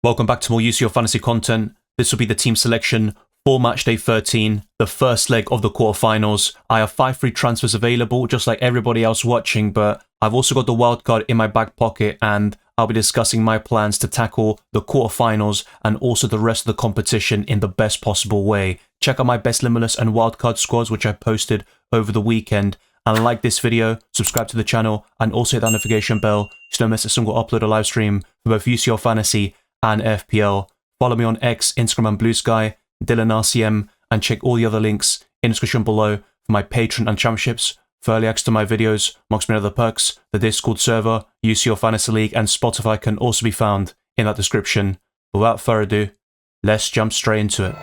Welcome back to more UCL Fantasy content. This will be the team selection for Matchday 13, the first leg of the quarterfinals. I have 5 free transfers available, just like everybody else watching, but I've also got the wildcard in my back pocket, and I'll be discussing my plans to tackle the quarterfinals and also the rest of the competition in the best possible way. Check out my best limitless and wildcard squads, which I posted over the weekend. And like this video, subscribe to the channel, and also hit that notification bell so you don't miss a single upload or live stream for both UCL Fantasy and FPL. Follow me on X, Instagram and Blue Sky, Dylan RCM, and check all the other links in the description below for my Patreon and championships, for early access to my videos, amongst many other perks. The Discord server, UCL Fantasy League, and Spotify can also be found in that description. Without further ado, let's jump straight into it.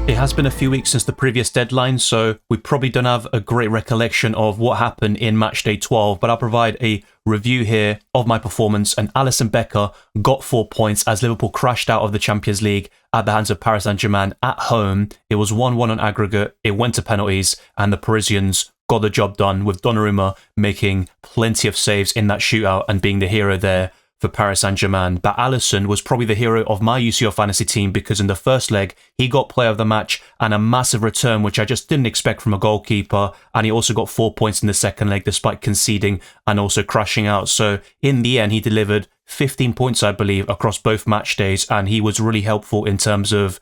It has been a few weeks since the previous deadline, so we probably don't have a great recollection of what happened in Matchday 12, but I'll provide a review here of my performance. And Alisson Becker got 4 points as Liverpool crashed out of the Champions League at the hands of Paris Saint-Germain at home. It was 1-1 on aggregate, it went to penalties, and the Parisians got the job done, with Donnarumma making plenty of saves in that shootout and being the hero there for Paris Saint-Germain. But Alisson was probably the hero of my UCL Fantasy team, because in the first leg, he got player of the match and a massive return, which I just didn't expect from a goalkeeper. And he also got 4 points in the second leg, despite conceding and also crashing out. So in the end, he delivered 15 points, I believe, across both match days. And he was really helpful in terms of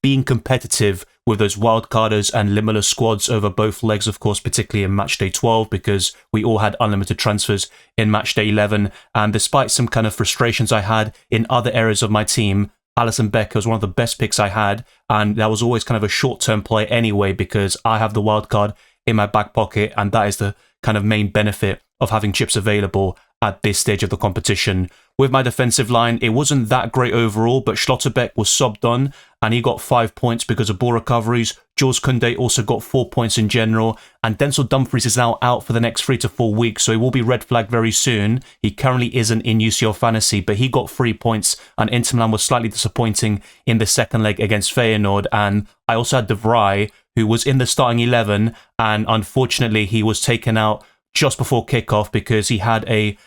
being competitive with those wildcarders and limitless squads over both legs, of course, particularly in Matchday 12, because we all had unlimited transfers in Matchday 11. And despite some kind of frustrations I had in other areas of my team, Alisson Becker was one of the best picks I had, and that was always kind of a short-term play anyway, because I have the wildcard in my back pocket, and that is the kind of main benefit of having chips available at this stage of the competition. With my defensive line, it wasn't that great overall, but Schlotterbeck was subbed on, and he got 5 points because of ball recoveries. Jules Koundé also got 4 points in general, and Denzel Dumfries is now out for the next 3 to 4 weeks, so he will be red flagged very soon. He currently isn't in UCL Fantasy, but he got 3 points, and Inter Milan was slightly disappointing in the second leg against Feyenoord. And I also had De Vrij, who was in the starting 11, and unfortunately he was taken out just before kickoff because he had a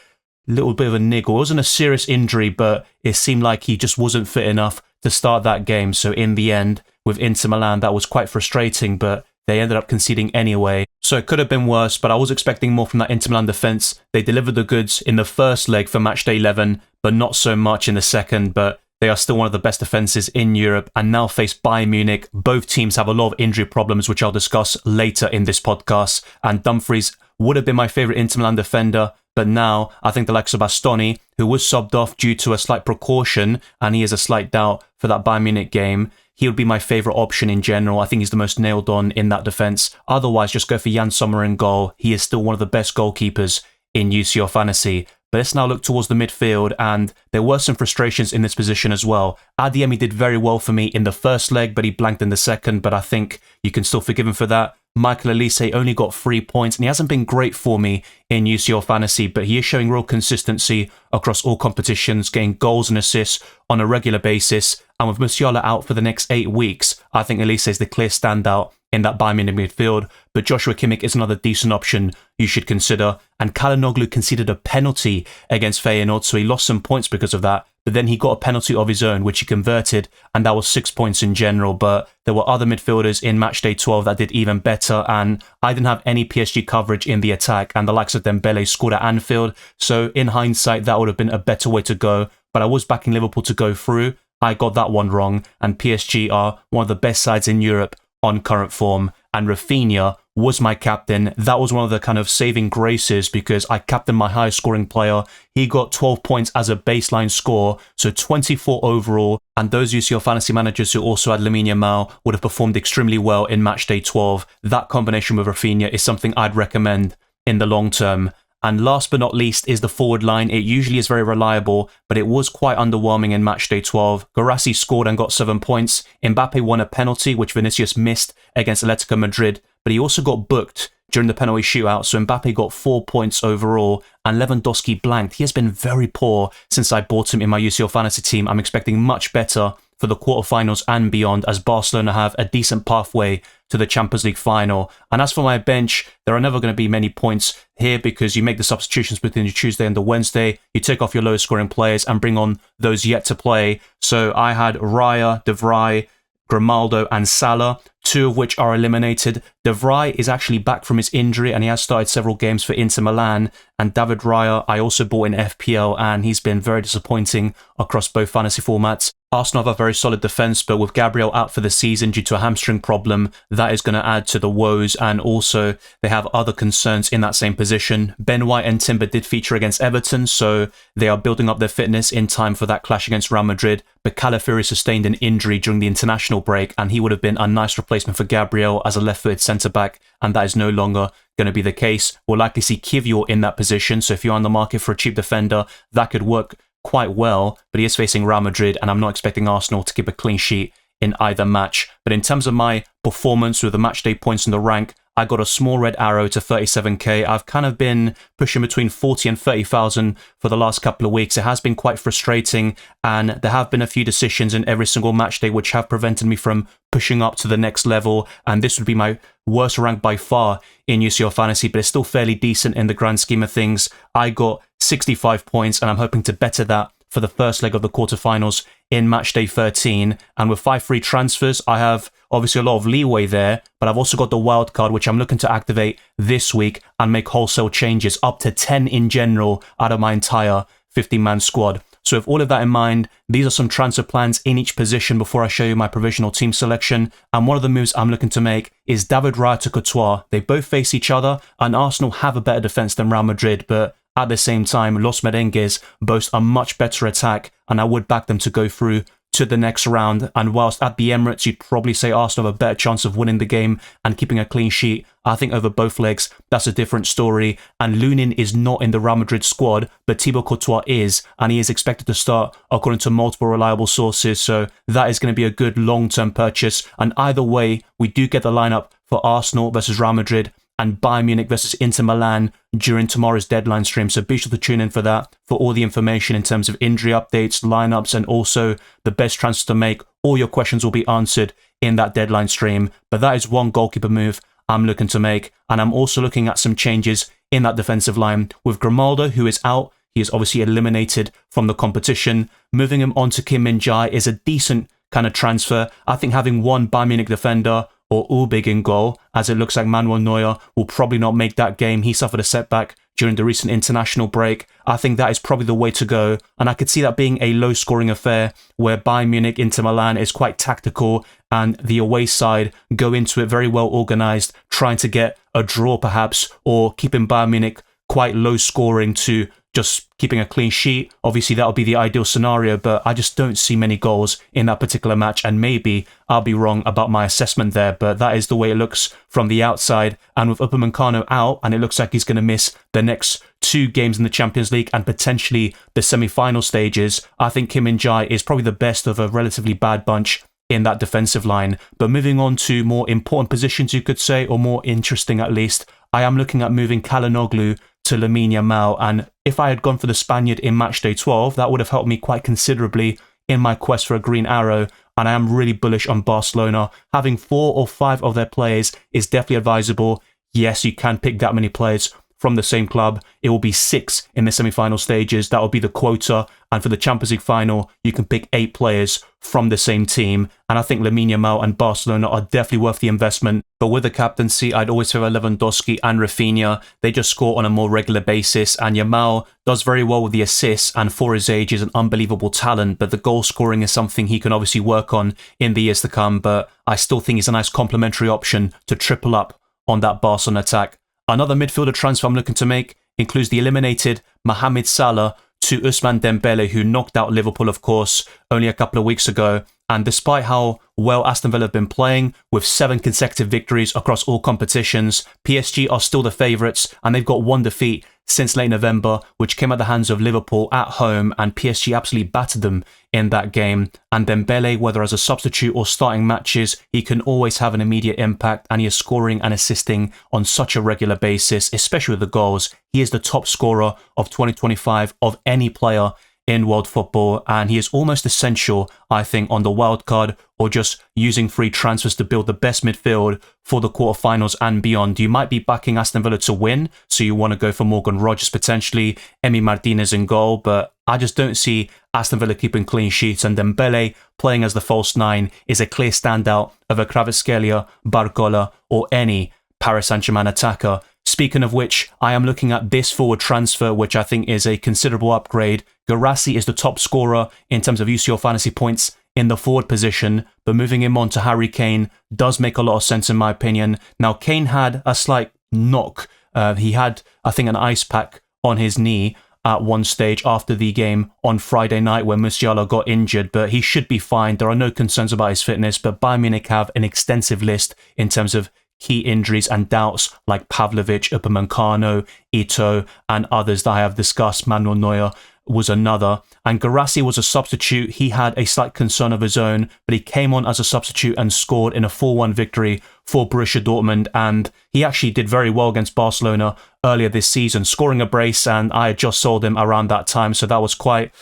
little bit of a niggle. It wasn't a serious injury, but it seemed like he just wasn't fit enough to start that game. So in the end, with Inter Milan, that was quite frustrating, but they ended up conceding anyway. So it could have been worse, but I was expecting more from that Inter Milan defence. They delivered the goods in the first leg for Matchday 11, but not so much in the second. But they are still one of the best defences in Europe and now face Bayern Munich. Both teams have a lot of injury problems, which I'll discuss later in this podcast. And Dumfries would have been my favourite Inter Milan defender, but now I think the likes of Bastoni, who was subbed off due to a slight precaution, and he has a slight doubt for that Bayern Munich game, he would be my favourite option in general. I think he's the most nailed on in that defence. Otherwise, just go for Jan Sommer in goal. He is still one of the best goalkeepers in UCL Fantasy. But let's now look towards the midfield, and there were some frustrations in this position as well. Adeyemi did very well for me in the first leg, but he blanked in the second, but I think you can still forgive him for that. Michael Olise only got 3 points, and he hasn't been great for me in UCL Fantasy, but he is showing real consistency across all competitions, getting goals and assists on a regular basis. And with Musiala out for the next 8 weeks, I think Olise is the clear standout in that Bayern Munich midfield. But Joshua Kimmich is another decent option you should consider. And Çalhanoğlu conceded a penalty against Feyenoord, so he lost some points because of that. But then he got a penalty of his own, which he converted, and that was 6 points in general. But there were other midfielders in Matchday 12 that did even better, and I didn't have any PSG coverage in the attack, and the likes of Dembele scored at Anfield. So in hindsight, that would have been a better way to go. But I was backing Liverpool to go through. I got that one wrong, and PSG are one of the best sides in Europe on current form. And Rafinha was my captain. That was one of the kind of saving graces, because I captained my highest scoring player. He got 12 points as a baseline score, so 24 overall. And those UCL Fantasy managers who also had Lamine Yamal would have performed extremely well in Matchday 12. That combination with Rafinha is something I'd recommend in the long term. And last but not least is the forward line. It usually is very reliable, but it was quite underwhelming in Matchday 12. Guirassy scored and got 7 points. Mbappe won a penalty, which Vinicius missed against Atletico Madrid, but he also got booked during the penalty shootout, so Mbappe got 4 points overall, and Lewandowski blanked. He has been very poor since I bought him in my UCL Fantasy Team. I'm expecting much better for the quarterfinals and beyond, as Barcelona have a decent pathway to the Champions League final. And as for my bench, there are never going to be many points here because you make the substitutions between the Tuesday and the Wednesday. You take off your lowest scoring players and bring on those yet to play. So I had Raya, De Vrij, Grimaldo and Salah, 2 of which are eliminated. De Vrij is actually back from his injury and he has started several games for Inter Milan. And David Raya I also bought in FPL and he's been very disappointing across both fantasy formats. Arsenal have a very solid defence, but with Gabriel out for the season due to a hamstring problem, that is going to add to the woes, and also they have other concerns in that same position. Ben White and Timber did feature against Everton, so they are building up their fitness in time for that clash against Real Madrid, but Calafiori sustained an injury during the international break, and he would have been a nice replacement for Gabriel as a left-footed centre-back, and that is no longer going to be the case. We'll likely see Kivior in that position, so if you're on the market for a cheap defender, that could work quite well, but he is facing Real Madrid and I'm not expecting Arsenal to keep a clean sheet in either match. But in terms of my performance with the matchday points in the rank, I got a small red arrow to 37k. I've kind of been pushing between 40 and 30,000 for the last couple of weeks. It has been quite frustrating and there have been a few decisions in every single match day which have prevented me from pushing up to the next level, and this would be my worst rank by far in UCL Fantasy, but it's still fairly decent in the grand scheme of things. I got 65 points and I'm hoping to better that for the first leg of the quarterfinals in matchday 13. And with 5 free transfers, I have obviously a lot of leeway there, but I've also got the wild card, which I'm looking to activate this week and make wholesale changes up to 10 in general out of my entire 50-man squad. So with all of that in mind, these are some transfer plans in each position before I show you my provisional team selection. And one of the moves I'm looking to make is David Raya to Courtois. They both face each other and Arsenal have a better defence than Real Madrid, but at the same time, Los Merengues boast a much better attack and I would back them to go through to the next round. And whilst at the Emirates, you'd probably say Arsenal have a better chance of winning the game and keeping a clean sheet, I think over both legs, that's a different story. And Lunin is not in the Real Madrid squad, but Thibaut Courtois is, and he is expected to start according to multiple reliable sources. So that is going to be a good long-term purchase. And either way, we do get the lineup for Arsenal versus Real Madrid and Bayern Munich versus Inter Milan during tomorrow's deadline stream. So be sure to tune in for that, for all the information in terms of injury updates, lineups, and also the best transfer to make. All your questions will be answered in that deadline stream. But that is one goalkeeper move I'm looking to make. And I'm also looking at some changes in that defensive line. With Grimaldo, who is out, he is obviously eliminated from the competition. Moving him on to Kim Min-jae is a decent kind of transfer. I think having one Bayern Munich defender or Ulbig in goal, as it looks like Manuel Neuer will probably not make that game. He suffered a setback during the recent international break. I think that is probably the way to go, and I could see that being a low-scoring affair where Bayern Munich Inter Milan is quite tactical and the away side go into it very well organised, trying to get a draw perhaps, or keeping Bayern Munich quite low-scoring to just keeping a clean sheet. Obviously, that would be the ideal scenario, but I just don't see many goals in that particular match, and maybe I'll be wrong about my assessment there, but that is the way it looks from the outside. And with Upamecano out, and it looks like he's going to miss the next 2 games in the Champions League and potentially the semi-final stages, I think Kim Min-jae is probably the best of a relatively bad bunch in that defensive line. But moving on to more important positions, you could say, or more interesting at least, I am looking at moving Calhanoglu to Lamine Yamal, and if I had gone for the Spaniard in matchday 12, that would have helped me quite considerably in my quest for a green arrow, and I am really bullish on Barcelona. Having 4 or 5 of their players is definitely advisable. Yes, you can pick that many players from the same club. It will be 6 in the semi-final stages. That will be the quota. And for the Champions League final, you can pick 8 players from the same team. And I think Lamine Yamal and Barcelona are definitely worth the investment. But with the captaincy, I'd always favor Lewandowski and Rafinha. They just score on a more regular basis. And Yamal does very well with the assists, and for his age is an unbelievable talent. But the goal scoring is something he can obviously work on in the years to come. But I still think he's a nice complementary option to triple up on that Barcelona attack. Another midfielder transfer I'm looking to make includes the eliminated Mohamed Salah to Ousmane Dembele, who knocked out Liverpool, of course, only a couple of weeks ago. And despite how well Aston Villa have been playing, with 7 consecutive victories across all competitions, PSG are still the favourites, and they've got 1 defeat since late November, which came at the hands of Liverpool at home, and PSG absolutely battered them in that game. And Dembele, whether as a substitute or starting matches, he can always have an immediate impact, and he is scoring and assisting on such a regular basis, especially with the goals. He is the top scorer of 2025 of any player in world football, and he is almost essential, I think, on the wild card or just using free transfers to build the best midfield for the quarterfinals and beyond. You might be backing Aston Villa to win, so you want to go for Morgan Rogers potentially, Emi Martinez in goal, but I just don't see Aston Villa keeping clean sheets, and Dembele playing as the false 9 is a clear standout of a Kvaratskhelia, Barcola or any Paris Saint-Germain attacker. Speaking of which, I am looking at this forward transfer, which I think is a considerable upgrade. Guirassy is the top scorer in terms of UCL fantasy points in the forward position, but moving him on to Harry Kane does make a lot of sense in my opinion. Now, Kane had a slight knock. He had, I think, an ice pack on his knee at one stage after the game on Friday night when Musiala got injured, but he should be fine. There are no concerns about his fitness, but Bayern Munich have an extensive list in terms of key injuries and doubts like Pavlovic, Upamecano, Ito, and others that I have discussed. Manuel Neuer was another. And Guirassy was a substitute. He had a slight concern of his own, but he came on as a substitute and scored in a 4-1 victory for Borussia Dortmund. And he actually did very well against Barcelona earlier this season, scoring a brace, and I had just sold him around that time. So that was quite,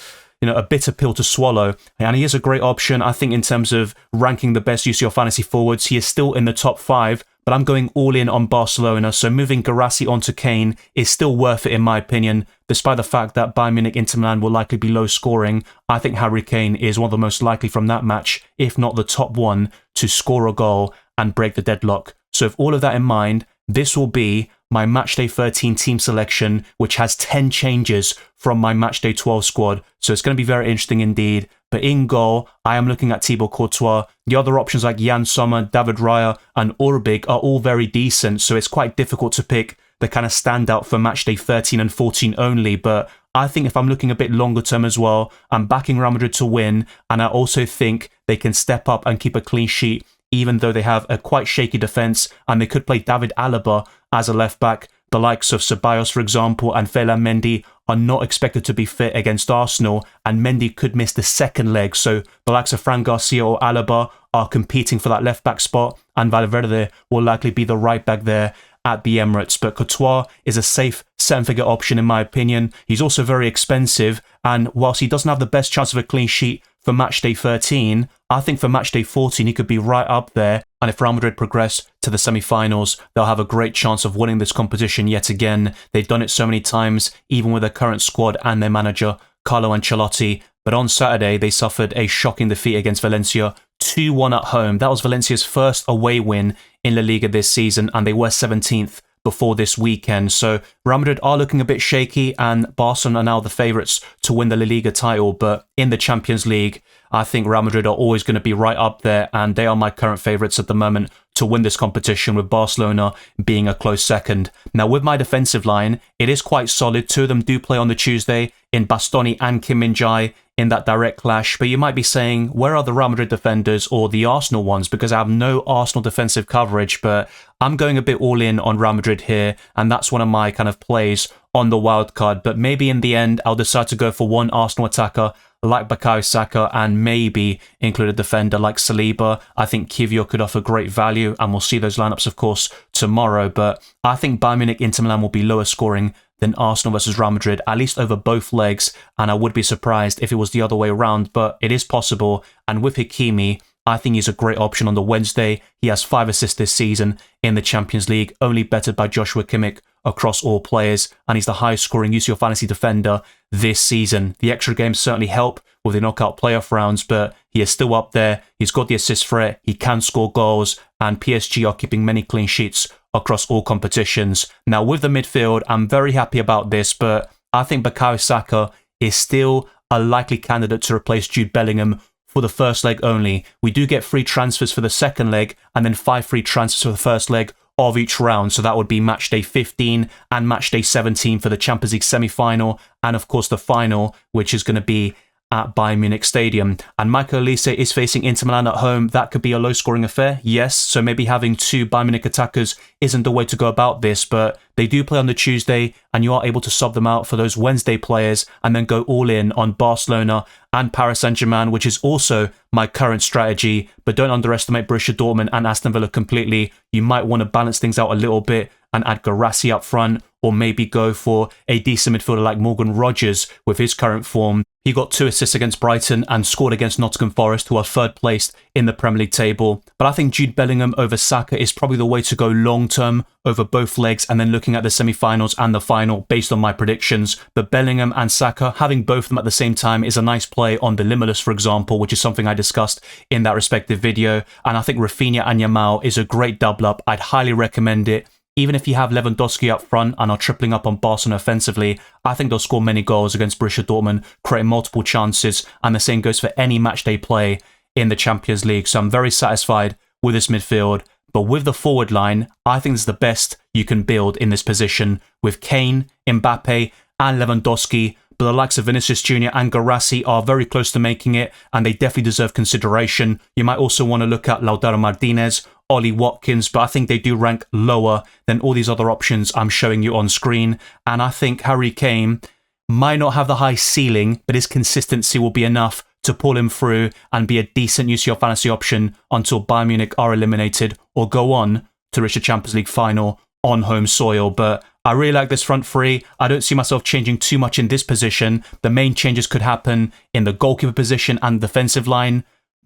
a bitter pill to swallow. And he is a great option. I think in terms of ranking the best UCL fantasy forwards, he is still in the top 5, but I'm going all in on Barcelona. So moving Guirassy onto Kane is still worth it in my opinion, despite the fact that Bayern Munich Inter Milan will likely be low scoring. I think Harry Kane is one of the most likely from that match, if not the top one, to score a goal and break the deadlock. So with all of that in mind, this will be my Matchday 13 team selection, which has 10 changes from my Matchday 12 squad. So it's going to be very interesting indeed. But in goal, I am looking at Thibaut Courtois. The other options like Jan Sommer, David Raya and Urbig are all very decent. So it's quite difficult to pick the kind of standout for Matchday 13 and 14 only. But I think if I'm looking a bit longer term as well, I'm backing Real Madrid to win. And I also think they can step up and keep a clean sheet, even though they have a quite shaky defence, and they could play David Alaba as a left-back. The likes of Ceballos, for example, and Ferland Mendy are not expected to be fit against Arsenal, and Mendy could miss the second leg. So the likes of Fran Garcia or Alaba are competing for that left-back spot, and Valverde will likely be the right-back there at the Emirates. But Courtois is a safe 7-figure option in my opinion. He's also very expensive, and whilst he doesn't have the best chance of a clean sheet for Matchday 13, I think for Matchday 14 he could be right up there, and if Real Madrid progress to the semi-finals, they'll have a great chance of winning this competition yet again. They've done it so many times, even with their current squad and their manager, Carlo Ancelotti. But on Saturday, they suffered a shocking defeat against Valencia, 2-1 at home. That was Valencia's first away win in La Liga this season, and they were 17th before this weekend. So Real Madrid are looking a bit shaky, and Barcelona are now the favourites to win the La Liga title. But in the Champions League, I think Real Madrid are always going to be right up there, and they are my current favourites at the moment to win this competition, with Barcelona being a close second. Now, with my defensive line, it is quite solid. 2 of them do play on the Tuesday in Bastoni and Kim Min-jae in that direct clash. But you might be saying, where are the Real Madrid defenders or the Arsenal ones? Because I have no Arsenal defensive coverage, but I'm going a bit all in on Real Madrid here, and that's one of my kind of plays on the wild card. But maybe in the end, I'll decide to go for one Arsenal attacker like Bukayo Saka, and maybe include a defender like Saliba. I think Kiwior could offer great value, and we'll see those lineups, of course, tomorrow. But I think Bayern Munich Inter Milan will be lower scoring than Arsenal versus Real Madrid, at least over both legs, and I would be surprised if it was the other way around, but it is possible. And with Hakimi, I think he's a great option on the Wednesday. He has 5 assists this season in the Champions League, only bettered by Joshua Kimmich across all players, and he's the highest scoring UCL fantasy defender this season. The extra games certainly help with the knockout playoff rounds, but he is still up there. He's got the assist threat, he can score goals, and PSG are keeping many clean sheets across all competitions. Now, with the midfield, I'm very happy about this, but I think Bukayo Saka is still a likely candidate to replace Jude Bellingham for the first leg only. We do get free transfers for the second leg, and then 5 free transfers for the first leg of each round. So that would be Matchday 15 and Matchday 17 for the Champions League semi-final, and of course the final, which is going to be at Bayern Munich Stadium. And Michael Olise is facing Inter Milan at home. That could be a low-scoring affair, yes. So maybe having two Bayern Munich attackers isn't the way to go about this, but they do play on the Tuesday, and you are able to sub them out for those Wednesday players and then go all in on Barcelona and Paris Saint-Germain, which is also my current strategy. But don't underestimate Borussia Dortmund and Aston Villa completely. You might want to balance things out a little bit and add Guirassy up front, or maybe go for a decent midfielder like Morgan Rogers with his current form. He got 2 assists against Brighton and scored against Nottingham Forest, who are third placed in the Premier League table. But I think Jude Bellingham over Saka is probably the way to go long term over both legs, and then looking at the semi-finals and the final based on my predictions. But Bellingham and Saka, having both of them at the same time is a nice play on the Limitless, for example, which is something I discussed in that respective video. And I think Rafinha and Yamal is a great double up. I'd highly recommend it. Even if you have Lewandowski up front and are tripling up on Barcelona offensively, I think they'll score many goals against Borussia Dortmund, creating multiple chances, and the same goes for any matchday play in the Champions League. So I'm very satisfied with this midfield. But with the forward line, I think it's the best you can build in this position with Kane, Mbappe, and Lewandowski. But the likes of Vinicius Jr. and Guirassy are very close to making it, and they definitely deserve consideration. You might also want to look at Lautaro Martinez, Ollie Watkins, but I think they do rank lower than all these other options I'm showing you on screen. And I think Harry Kane might not have the high ceiling, but his consistency will be enough to pull him through and be a decent UCL fantasy option until Bayern Munich are eliminated or go on to reach the Champions League final on home soil. But I really like this front three. I don't see myself changing too much in this position. The main changes could happen in the goalkeeper position and defensive line.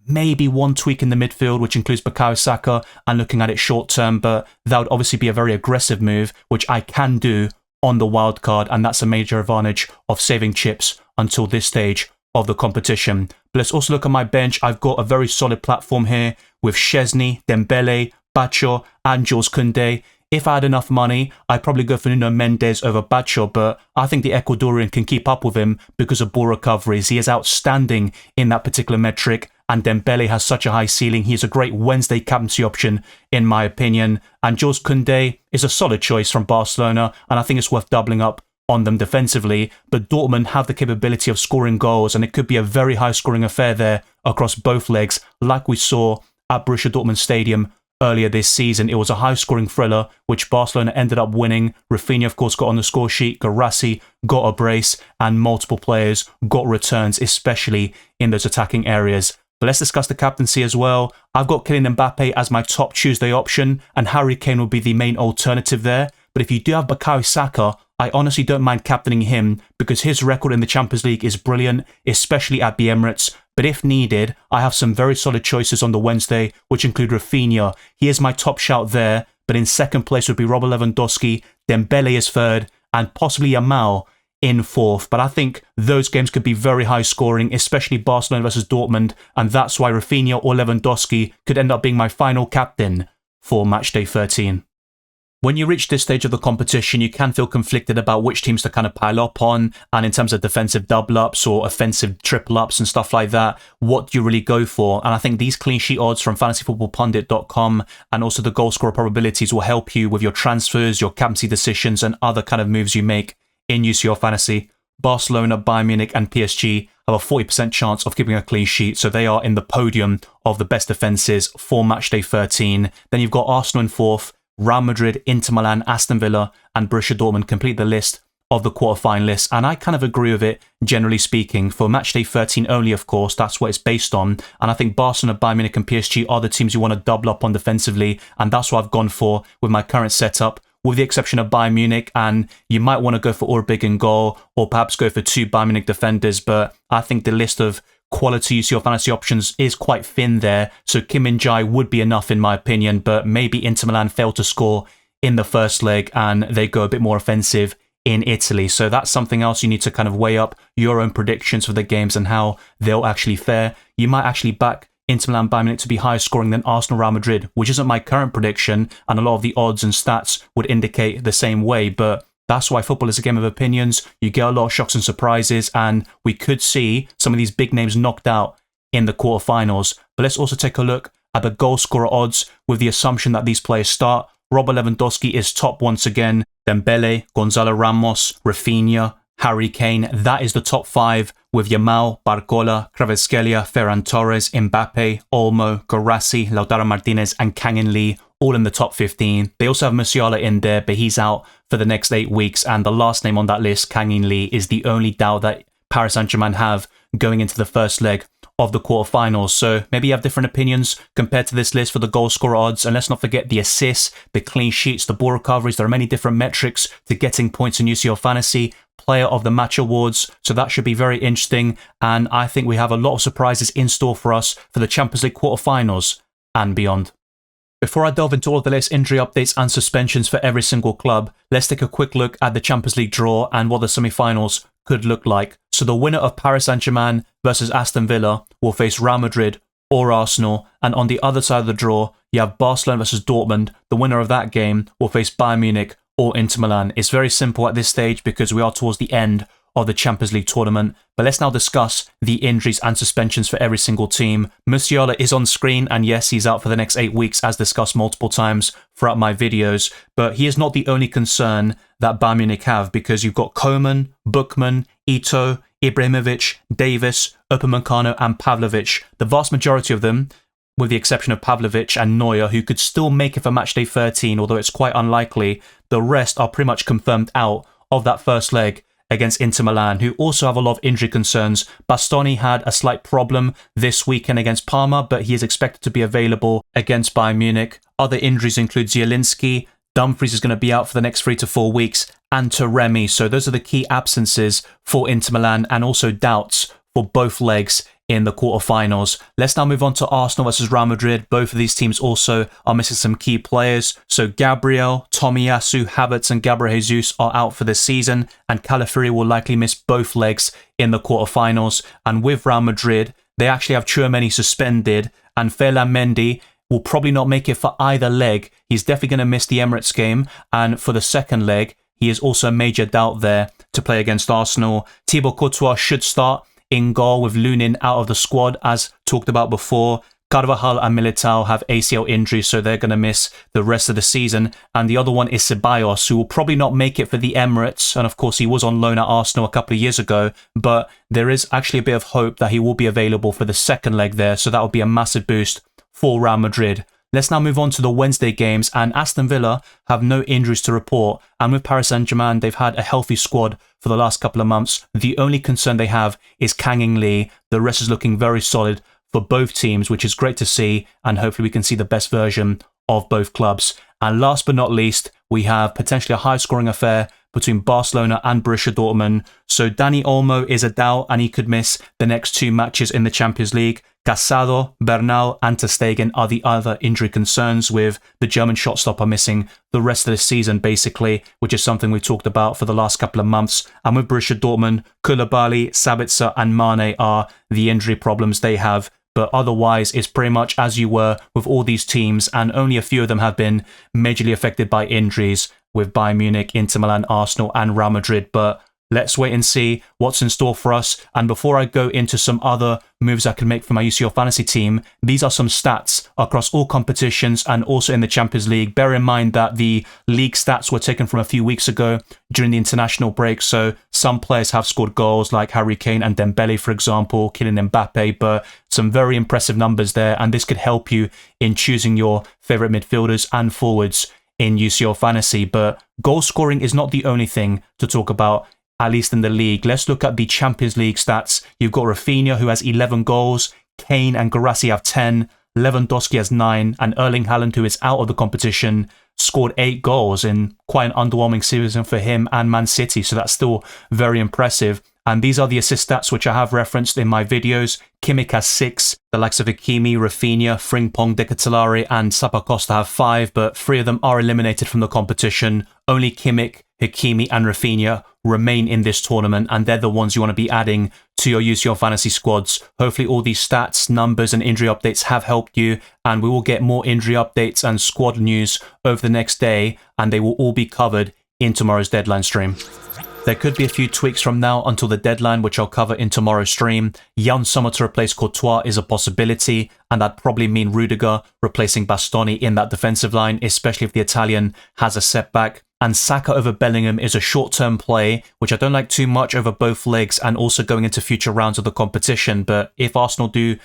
Maybe one tweak in the midfield, which includes Bukayo Saka, and looking at it short term, but that would obviously be a very aggressive move, which I can do on the wild card, and that's a major advantage of saving chips until this stage of the competition. But let's also look at my bench. I've got a very solid platform here with Szczesny, Dembele, Bacho, and Jules Koundé. If I had enough money, I'd probably go for Nuno Mendes over Bacho, but I think the Ecuadorian can keep up with him because of ball recoveries. He is outstanding in that particular metric, and Dembele has such a high ceiling. He's a great Wednesday captaincy option, in my opinion. And Jules Koundé is a solid choice from Barcelona, and I think it's worth doubling up on them defensively. But Dortmund have the capability of scoring goals, and it could be a very high-scoring affair there across both legs, like we saw at Borussia Dortmund Stadium earlier this season. It was a high-scoring thriller, which Barcelona ended up winning. Rafinha, of course, got on the score sheet. Guirassy got a brace, and multiple players got returns, especially in those attacking areas. But let's discuss the captaincy as well. I've got Kylian Mbappe as my top Tuesday option, and Harry Kane will be the main alternative there. But if you do have Bukayo Saka, I honestly don't mind captaining him because his record in the Champions League is brilliant, especially at the Emirates. But if needed, I have some very solid choices on the Wednesday, which include Rafinha. He is my top shout there, but in second place would be Robert Lewandowski, Dembele is third, and possibly Yamal in fourth. But I think those games could be very high scoring, especially Barcelona versus Dortmund, and that's why Rafinha or Lewandowski could end up being my final captain for Matchday 13. When you reach this stage of the competition, you can feel conflicted about which teams to kind of pile up on, and in terms of defensive double-ups or offensive triple-ups and stuff like that, what do you really go for? And I think these clean sheet odds from fantasyfootballpundit.com and also the goal scorer probabilities will help you with your transfers, your captaincy decisions, and other kind of moves you make in UCL Fantasy. Barcelona, Bayern Munich, and PSG have a 40% chance of keeping a clean sheet, so they are in the podium of the best defences for Matchday 13. Then you've got Arsenal in fourth, Real Madrid, Inter Milan, Aston Villa, and Borussia Dortmund complete the list of the quarterfinalists, and I kind of agree with it, generally speaking. For Matchday 13 only, of course, that's what it's based on, and I think Barcelona, Bayern Munich, and PSG are the teams you want to double up on defensively, and that's what I've gone for with my current setup, with the exception of Bayern Munich, and you might want to go for Orbig in goal, or perhaps go for two Bayern Munich defenders, but I think the list of quality UCL fantasy options is quite thin there, so Kim Min-jae would be enough in my opinion, but maybe Inter Milan fail to score in the first leg and they go a bit more offensive in Italy. So that's something else you need to kind of weigh up your own predictions for the games and how they'll actually fare. You might actually back Inter Milan Bayern Munich to be higher scoring than Arsenal Real Madrid, which isn't my current prediction, and a lot of the odds and stats would indicate the same way, but that's why football is a game of opinions. You get a lot of shocks and surprises, and we could see some of these big names knocked out in the quarterfinals. But let's also take a look at the goal scorer odds with the assumption that these players start. Robert Lewandowski is top once again. Dembele, Gonzalo Ramos, Rafinha, Harry Kane. That is the top five with Yamal, Barcola, Kvaratskhelia, Ferran Torres, Mbappe, Olmo, Guirassy, Lautaro Martinez, and Kang In Lee all in the top 15. They also have Musiala in there, but he's out for the next 8 weeks. And the last name on that list, Kang In Lee, is the only doubt that Paris Saint-Germain have going into the first leg of the quarterfinals. So maybe you have different opinions compared to this list for the goal scorer odds. And let's not forget the assists, the clean sheets, the ball recoveries. There are many different metrics to getting points in UCL Fantasy. Player of the Match Awards. So that should be very interesting. And I think we have a lot of surprises in store for us for the Champions League quarterfinals and beyond. Before I delve into all of the latest injury updates and suspensions for every single club, let's take a quick look at the Champions League draw and what the semi-finals could look like. So the winner of Paris Saint-Germain versus Aston Villa will face Real Madrid or Arsenal, and on the other side of the draw, you have Barcelona versus Dortmund. The winner of that game will face Bayern Munich or Inter Milan. It's very simple at this stage because we are towards the end of the Champions League tournament. But let's now discuss the injuries and suspensions for every single team. Musiala is on screen, and yes, he's out for the next 8 weeks, as discussed multiple times throughout my videos. But he is not the only concern that Bayern Munich have, because you've got Koeman, Bookman, Ito, Ibrahimovic, Davis, Upamecano, and Pavlovic. The vast majority of them, with the exception of Pavlovic and Neuer, who could still make it for matchday 13, although it's quite unlikely, the rest are pretty much confirmed out of that first leg against Inter Milan, who also have a lot of injury concerns. Bastoni had a slight problem this weekend against Parma, but he is expected to be available against Bayern Munich. Other injuries include Zielinski, Dumfries is going to be out for the next 3 to 4 weeks, and Taremi. So those are the key absences for Inter Milan, and also doubts for both legs in the quarterfinals. Let's now move on to Arsenal versus Real Madrid. Both of these teams also are missing some key players. So Gabriel, Tomiyasu, Havertz, and Gabriel Jesus are out for this season, and Calafiori will likely miss both legs in the quarterfinals. And with Real Madrid, they actually have Tchouaméni suspended, and Ferland Mendy will probably not make it for either leg. He's definitely going to miss the Emirates game, and for the second leg, he is also a major doubt there to play against Arsenal. Thibaut Courtois should start in goal, with Lunin out of the squad, as talked about before. Carvajal and Militao have ACL injuries, so they're going to miss the rest of the season. And the other one is Ceballos, who will probably not make it for the Emirates. And of course, he was on loan at Arsenal a couple of years ago, but there is actually a bit of hope that he will be available for the second leg there. So that would be a massive boost for Real Madrid. Let's now move on to the Wednesday games, and Aston Villa have no injuries to report, and with Paris Saint-Germain, they've had a healthy squad for the last couple of months. The only concern they have is Kang In Lee. The rest is looking very solid for both teams, which is great to see, and hopefully we can see the best version of both clubs. And last but not least, we have potentially a high-scoring affair between Barcelona and Borussia Dortmund. So Dani Olmo is a doubt, and he could miss the next 2 matches in the Champions League. Casado, Bernal, and Ter Stegen are the other injury concerns, with the German shot stopper missing the rest of the season, basically, which is something we've talked about for the last couple of months. And with Borussia Dortmund, Koulibaly, Sabitzer, and Mane are the injury problems they have. But otherwise, it's pretty much as you were with all these teams, and only a few of them have been majorly affected by injuries, with Bayern Munich, Inter Milan, Arsenal, and Real Madrid. But let's wait and see what's in store for us. And before I go into some other moves I can make for my UCL Fantasy team, these are some stats across all competitions and also in the Champions League. Bear in mind that the league stats were taken from a few weeks ago during the international break, so some players have scored goals like Harry Kane and Dembele, for example, Kylian Mbappe, but some very impressive numbers there, and this could help you in choosing your favourite midfielders and forwards in UCL Fantasy. But goal scoring is not the only thing to talk about, at least in the league. Let's look at the Champions League stats. You've got Rafinha, who has 11 goals, Kane and Guirassy have 10, Lewandowski has 9, and Erling Haaland, who is out of the competition, scored 8 goals in quite an underwhelming season for him and Man City, so that's still very impressive. And these are the assist stats which I have referenced in my videos. Kimmich has 6, the likes of Hakimi, Rafinha, Frimpong, De Ketelaere, and Zappacosta have 5, but 3 of them are eliminated from the competition. Only Kimmich, Hakimi, and Rafinha remain in this tournament, and they're the ones you want to be adding to your UCL Fantasy squads. Hopefully all these stats, numbers, and injury updates have helped you, and we will get more injury updates and squad news over the next day, and they will all be covered in tomorrow's deadline stream. There could be a few tweaks from now until the deadline, which I'll cover in tomorrow's stream. Jan Sommer to replace Courtois is a possibility, and that'd probably mean Rudiger replacing Bastoni in that defensive line, especially if the Italian has a setback. And Saka over Bellingham is a short-term play, which I don't like too much over both legs and also going into future rounds of the competition. But if Arsenal do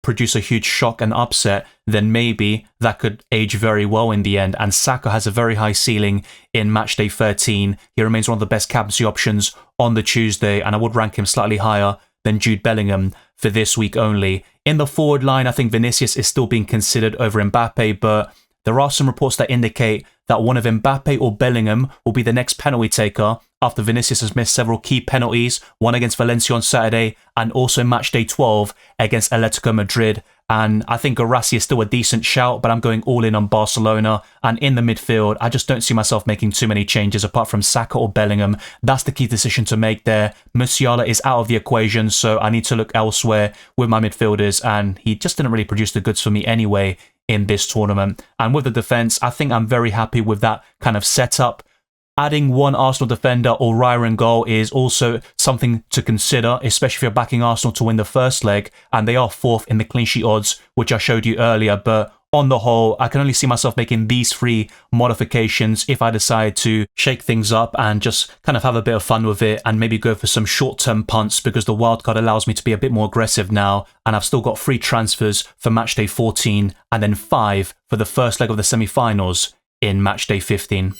produce a huge shock and upset, then maybe that could age very well in the end. And Saka has a very high ceiling in matchday 13. He remains one of the best captaincy options on the Tuesday, and I would rank him slightly higher than Jude Bellingham for this week only. In the forward line, I think Vinicius is still being considered over Mbappe, but there are some reports that indicate that one of Mbappe or Bellingham will be the next penalty taker after Vinicius has missed several key penalties, one against Valencia on Saturday and also matchday 12 against Atletico Madrid. And I think Guirassy is still a decent shout, but I'm going all in on Barcelona. And in the midfield, I just don't see myself making too many changes apart from Saka or Bellingham. That's the key decision to make there. Musiala is out of the equation, so I need to look elsewhere with my midfielders, and he just didn't really produce the goods for me anyway in this tournament. And with the defence, I think I'm very happy with that kind of setup. Adding one Arsenal defender or Raya in goal is also something to consider, especially if you're backing Arsenal to win the first leg, and they are fourth in the clean sheet odds, which I showed you earlier. But on the whole, I can only see myself making these 3 modifications if I decide to shake things up and just kind of have a bit of fun with it and maybe go for some short-term punts, because the wildcard allows me to be a bit more aggressive now, and I've still got 3 transfers for matchday 14 and then 5 for the first leg of the semi-finals in matchday 15.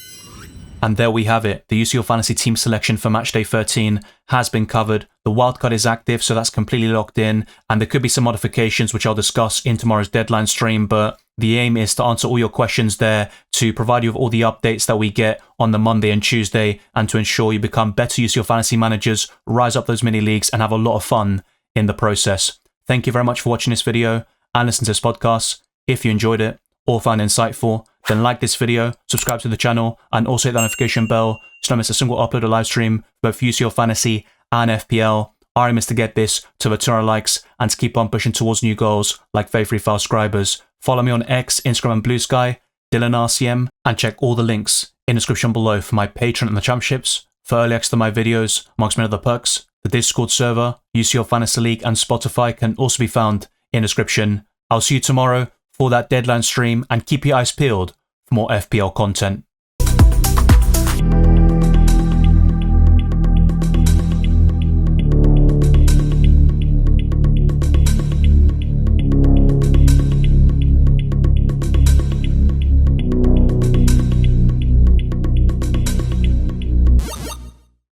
And there we have it. The UCL Fantasy Team Selection for matchday 13 has been covered. The wildcard is active, so that's completely locked in. And there could be some modifications, which I'll discuss in tomorrow's deadline stream. But the aim is to answer all your questions there, to provide you with all the updates that we get on the Monday and Tuesday, and to ensure you become better UCL Fantasy managers, rise up those mini leagues, and have a lot of fun in the process. Thank you very much for watching this video and listening to this podcast. If you enjoyed it or found it insightful, then like this video, subscribe to the channel, and also hit the notification bell so don't miss a single upload or live stream for both UCL Fantasy and FPL. Our aim is to get this to the 200 likes and to keep on pushing towards new goals like favorite subscribers. Follow me on X, Instagram and Blue Sky, DylanRCM, and check all the links in the description below for my Patreon and the championships, for early access to my videos, amongst many other perks. The Discord server, UCL Fantasy League and Spotify can also be found in the description. I'll see you tomorrow for that deadline stream, and keep your eyes peeled for more FPL content.